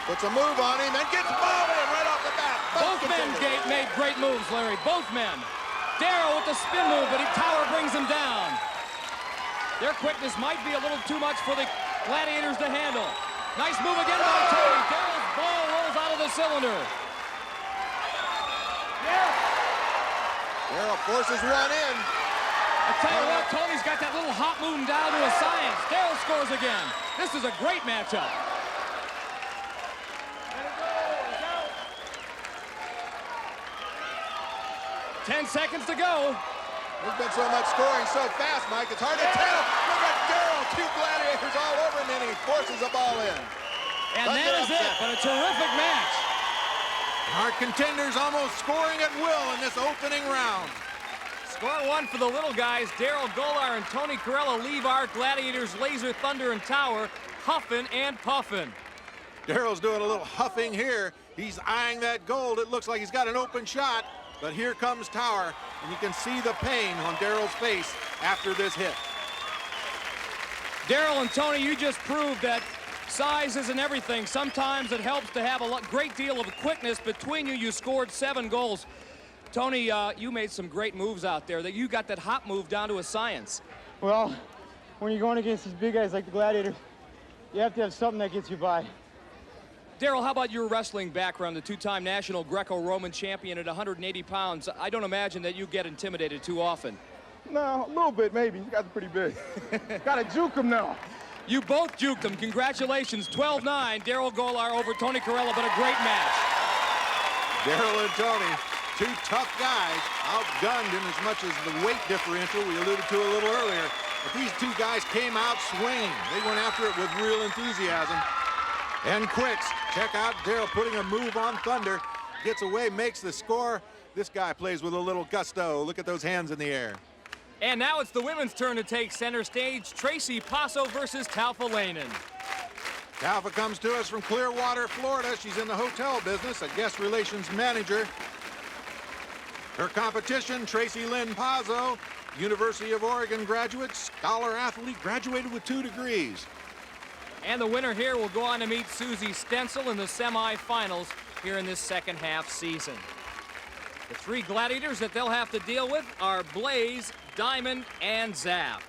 Puts a move on him and gets ball in right off the bat. Both men made great moves, Larry. Both men. Darrell with the spin move, but Tower brings him down. Their quickness might be a little too much for the Gladiators to handle. Nice move again by Tony. Darrell's ball rolls out of the cylinder. Darrell forces one in. I tell you what, Tony's got that little hop move down to a science. Darrell scores again. This is a great matchup. 10 seconds to go. There's been so much scoring so fast, Mike, it's hard to tell. Look at Darrell, two Gladiators all over him, and he forces the ball in. And that is it, but a terrific match. Our contenders almost scoring at will in this opening round. Score one for the little guys. Darrell Gholar and Tony Curella leave our Gladiators Laser Thunder and Tower huffing and puffing. Darrell's doing a little huffing here. He's eyeing that gold. It looks like he's got an open shot. But here comes Tower, and you can see the pain on Darrell's face after this hit. Darrell and Tony, you just proved that size isn't everything. Sometimes it helps to have a great deal of quickness between you. You scored 7 goals. Tony, you made some great moves out there. That you got that hop move down to a science. Well, when you're going against these big guys like the Gladiators, you have to have something that gets you by. Darrell, how about your wrestling background, the 2-time national Greco-Roman champion at 180 pounds? I don't imagine that you get intimidated too often. No, a little bit maybe. You guys are pretty big. Gotta juke him now. You both juked him. Congratulations. 12-9, Darrell Gholar over Tony Curella, but a great match. Darrell and Tony, two tough guys, outgunned in as much as the weight differential we alluded to a little earlier. But these two guys came out swinging. They went after it with real enthusiasm. And quicks. Check out Darrell putting a move on Thunder. Gets away, makes the score. This guy plays with a little gusto. Look at those hands in the air. And now it's the women's turn to take center stage. Tracy Paaso versus Talpha Lehnen. Talpha comes to us from Clearwater, Florida. She's in the hotel business, a guest relations manager. Her competition, Tracy Paaso, University of Oregon graduate, scholar athlete, graduated with 2 degrees. And the winner here will go on to meet Susie Stenzel in the semifinals here in this second half season. The 3 Gladiators that they'll have to deal with are Blaze, Diamond, and Zap.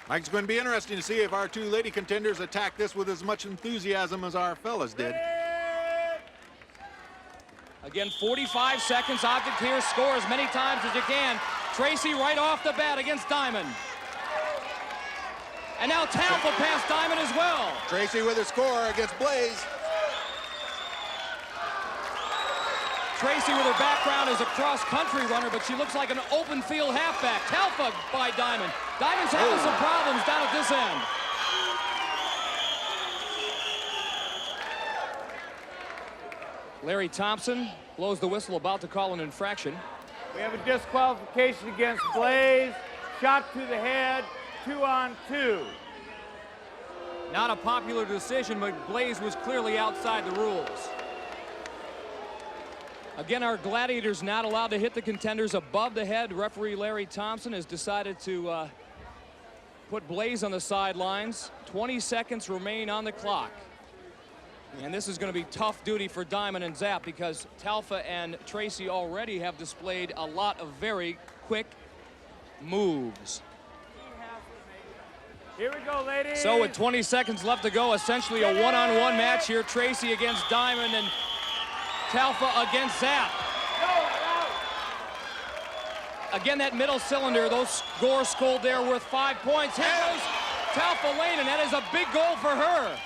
Mike, it's going to be interesting to see if our 2 lady contenders attack this with as much enthusiasm as our fellas did. Again, 45 seconds. Object here, score as many times as you can. Tracy right off the bat against Diamond. And now Talpha past Diamond as well. Tracy with a score against Blaze. Tracy with her background as a cross-country runner, but she looks like an open field halfback. Talpha by Diamond. Diamond's having some problems down at this end. Larry Thompson blows the whistle, about to call an infraction. We have a disqualification against Blaze. Shot to the head. 2-on-2. Not a popular decision, but Blaze was clearly outside the rules. Again, our Gladiators not allowed to hit the contenders above the head. Referee Larry Thompson has decided to put Blaze on the sidelines. 20 seconds remain on the clock. And this is going to be tough duty for Diamond and Zap because Talpha and Tracy already have displayed a lot of very quick moves. Here we go, ladies. So with 20 seconds left to go, essentially a one-on-one match here. Tracy against Diamond and Talpha against Zap. Again, that middle cylinder, those scores scored there worth 5 points. Here goes Talpha Lehnen, and that is a big goal for her.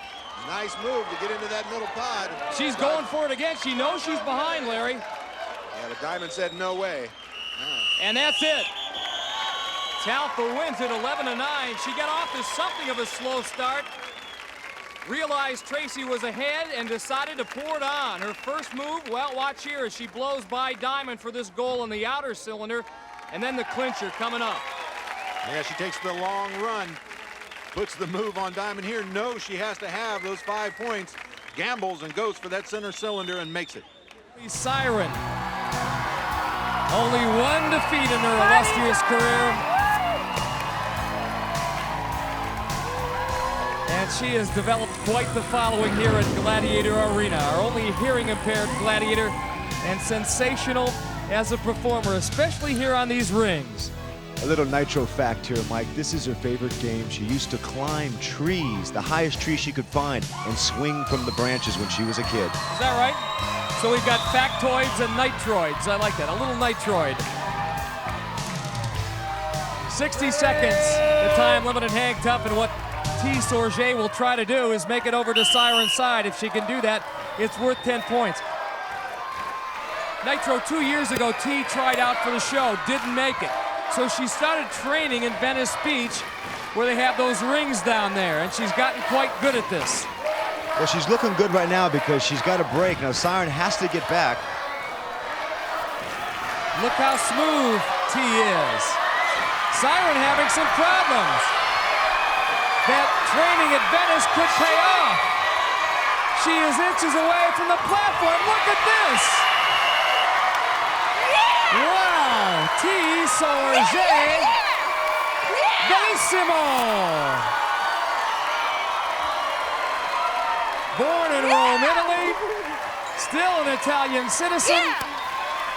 Nice move to get into that middle pod. She's going for it again. She knows she's behind, Larry. Yeah, but Diamond said no way. And that's it. Talpha wins it 11-9. She got off to something of a slow start. Realized Tracy was ahead and decided to pour it on. Her first move, well, watch here as she blows by Diamond for this goal in the outer cylinder. And then the clincher coming up. Yeah, she takes the long run. Puts the move on Diamond here. Knows she has to have those 5 points. Gambles and goes for that center cylinder and makes it. Siren. Only 1 defeat in her illustrious career. And And she has developed quite the following here at Gladiator Arena, our only hearing-impaired gladiator, and sensational as a performer, especially here on these rings. A little nitro fact here, Mike. This is her favorite game. She used to climb trees, the highest tree she could find, and swing from the branches when she was a kid. Is that right? So we've got factoids and nitroids. I like that, a little nitroid. 60 seconds, the time limit in hang tough, and what T. Sorge will try to do is make it over to Siren's side. If she can do that, it's worth 10 points. Nitro, 2 years ago, T tried out for the show, didn't make it. So she started training in Venice Beach, where they have those rings down there, and she's gotten quite good at this. Well, she's looking good right now because she's got a break. Now, Siren has to get back. Look how smooth T is. Siren having some problems. That training at Venice could pay off. She is inches away from the platform. Look at this. Wow, T. Sorge. Bellissimo. Born in Rome, Italy. Still an Italian citizen.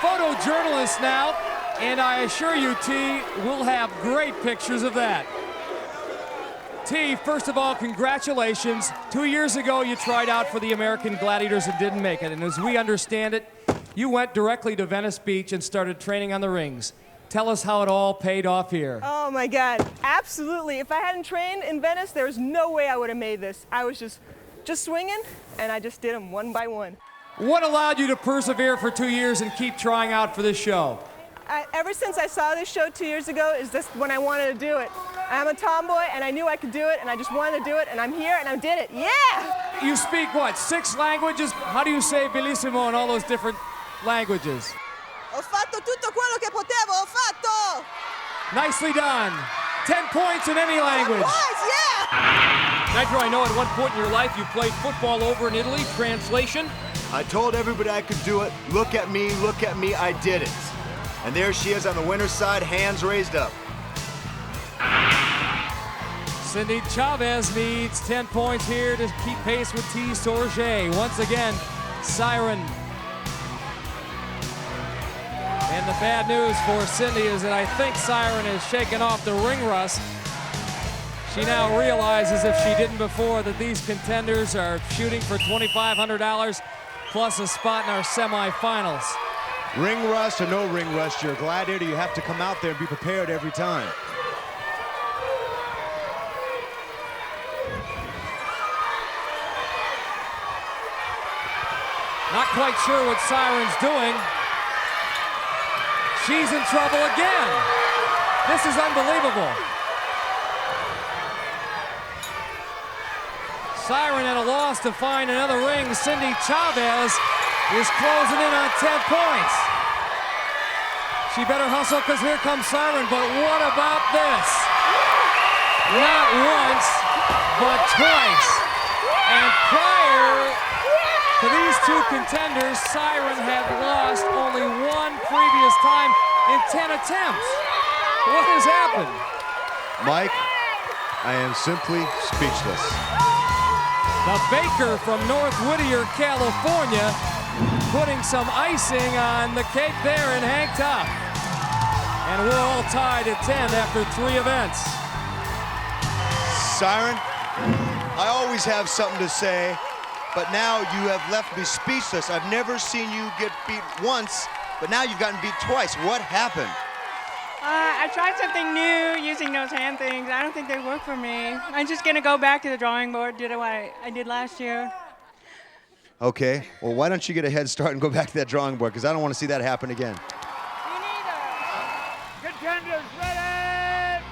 Photojournalist now. And I assure you, T, we'll have great pictures of that. T, first of all, congratulations. 2 years ago, you tried out for the American Gladiators and didn't make it. And as we understand it, you went directly to Venice Beach and started training on the rings. Tell us how it all paid off here. Oh my God, absolutely. If I hadn't trained in Venice, there's no way I would have made this. I was just swinging, and I just did them one by one. What allowed you to persevere for 2 years and keep trying out for this show? Ever since I saw this show 2 years ago, is this when I wanted to do it. I'm a tomboy, and I knew I could do it, and I just wanted to do it, and I'm here, and I did it. Yeah! You speak what, 6 languages? How do you say bellissimo in all those different languages? Ho fatto tutto quello che potevo, ho fatto! Nicely done. 10 points in any language. Yeah! Nitro, I know at one point in your life you played football over in Italy. Translation? I told everybody I could do it. Look at me, I did it. And there she is on the winner's side, hands raised up. Cindy Chavez needs 10 points here to keep pace with T. Sorge. Once again, Siren. And the bad news for Cindy is that I think Siren has shaken off the ring rust. She now realizes, if she didn't before, that these contenders are shooting for $2,500 plus a spot in our semifinals. Ring rust or no ring rust, you're a gladiator. You have to come out there and be prepared every time. Not quite sure what Siren's doing. She's in trouble again. This is unbelievable. Siren at a loss to find another ring. Cindy Chavez is closing in on 10 points. She better hustle, because here comes Siren, but what about this? Not once, but twice. And prior to these two contenders, Siren had lost only one previous time in 10 attempts. What has happened? Mike, I am simply speechless. The baker from North Whittier, California, putting some icing on the cake there in hang tough. And we're all tied at 10 after 3 events. Siren, I always have something to say, but now you have left me speechless. I've never seen you get beat once, but now you've gotten beat twice. What happened? I tried something new using those hand things. I don't think they work for me. I'm just gonna go back to the drawing board, do what I did last year. Okay, well, why don't you get a head start and go back to that drawing board, because I don't want to see that happen again. Contenders ready!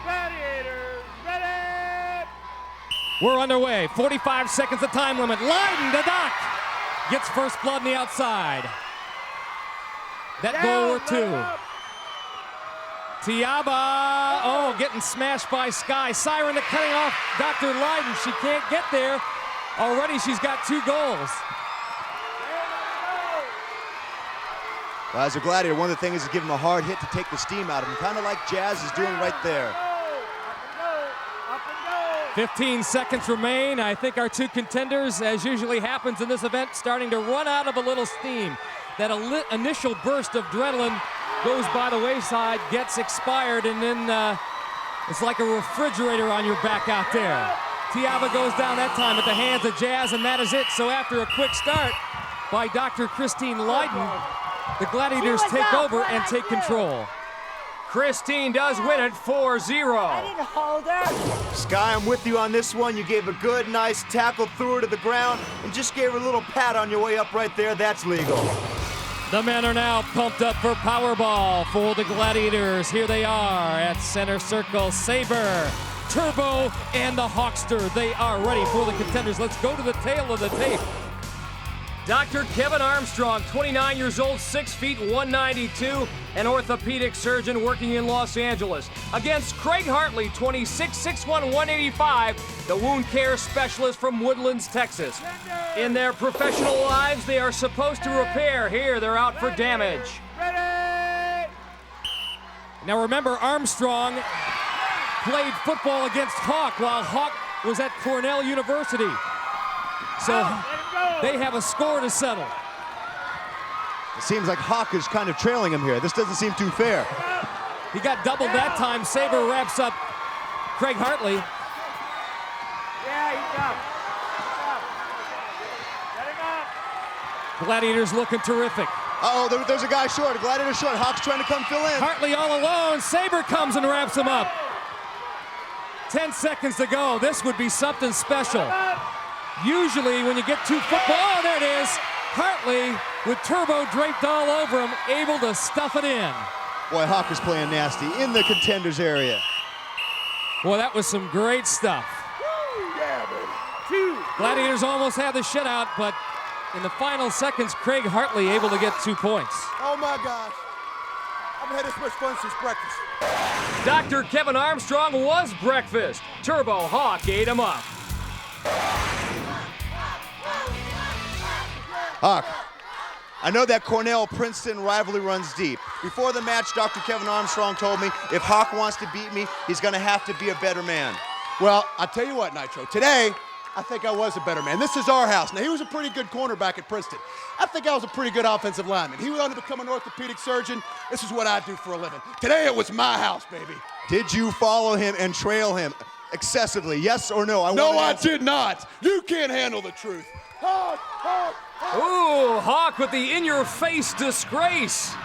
Gladiators ready! We're underway. 45 seconds of time limit. Lydon to Doc. Gets first blood on the outside. That goal worth 2. Tiava, oh, getting smashed by Sky. Siren cutting off Dr. Lydon. She can't get there. Already she's got 2 goals. Well, as a gladiator, one of the things is give him a hard hit to take the steam out of him, kind of like Jazz is doing right there. Up and go! 15 seconds remain. I think our two contenders, as usually happens in this event, starting to run out of a little steam. That initial burst of adrenaline goes by the wayside, gets expired, and then it's like a refrigerator on your back out there. Tiava goes down that time at the hands of Jazz, and that is it. So after a quick start by Dr. Christine Lydon, the Gladiators take over and take control. Christine does win it 4-0. I didn't hold her. Sky, I'm with you on this one. You gave a good, nice tackle, threw her to the ground, and just gave her a little pat on your way up right there. That's legal. The men are now pumped up for Powerball for the Gladiators. Here they are at center circle. Saber, Turbo, and the Hawkster. They are ready for the contenders. Let's go to the tail of the tape. Dr. Kevin Armstrong, 29 years old, 6 feet 192, an orthopedic surgeon working in Los Angeles. Against Craig Hartley, 26, 6'1", 185, the wound care specialist from Woodlands, Texas. In their professional lives, they are supposed to repair. Here, they're out for damage. Now remember, Armstrong played football against Hawk while Hawk was at Cornell University. So they have a score to settle. It seems like Hawk is kind of trailing him here. This doesn't seem too fair. He got doubled that time. Saber wraps up Craig Hartley. Yeah, he's up. Let him up. Gladiators looking terrific. Uh-oh, there's a guy short, a Gladiator short. Hawk's trying to come fill in. Hartley all alone. Saber comes and wraps him up. 10 seconds to go. This would be something special. Usually when you get two football, oh, there it is. Hartley with Turbo draped all over him, able to stuff it in. Boy, Hawk is playing nasty in the contenders area. Boy, that was some great stuff. Yeah, baby. Gladiators almost had the shutout, but in the final seconds, Craig Hartley able to get 2 points. Oh my gosh. I've had this much fun since breakfast. Dr. Kevin Armstrong was breakfast. Turbo Hawk ate him up. Hawk, I know that Cornell-Princeton rivalry runs deep. Before the match, Dr. Kevin Armstrong told me if Hawk wants to beat me, he's going to have to be a better man. Well, I tell you what, Nitro, today, I think I was a better man. This is our house. Now, he was a pretty good cornerback at Princeton. I think I was a pretty good offensive lineman. He went on to become an orthopedic surgeon. This is what I do for a living. Today, it was my house, baby. Did you follow him and trail him excessively, yes or no? No, I did not. You can't handle the truth. Hawk, Hawk, Hawk. Ooh, Hawk with the in-your-face disgrace.